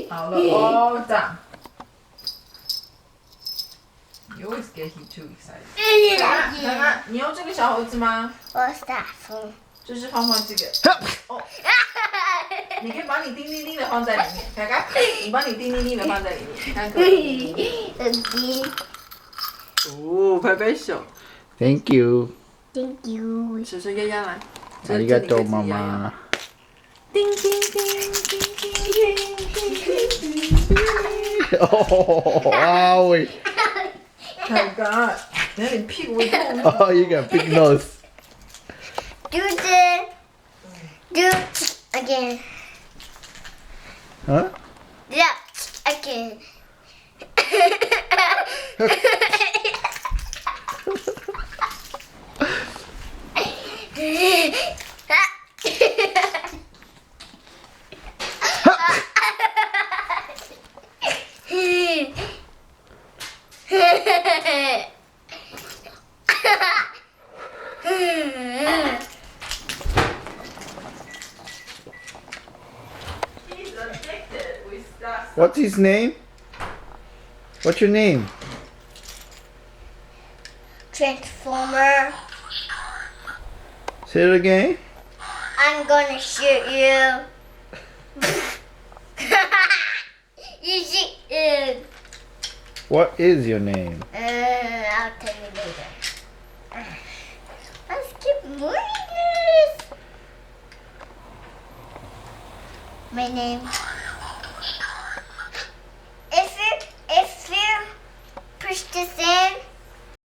好了哦，这样。You always get him too excited. 看看，你用这个小盒子吗？我打风。就是放这个。哦，你可以把你叮叮叮的放在里面，看看，你把你叮叮叮的放在里面，看可以。哦，拍拍手。Thank you. Thank you. 叔叔丫丫来。ありがとう、ママ。叮叮叮叮叮叮。Oh, wow. 看看，你看你屁股会痛。Oh, you got big nose. Do again. Huh? Yeah, again. He's addicted with stuff. What's his name? What's your name? Transformer, Say it again. I'm gonna shoot you. You shoot him. What is your name? I'll tell you later. Let's keep moving this. My name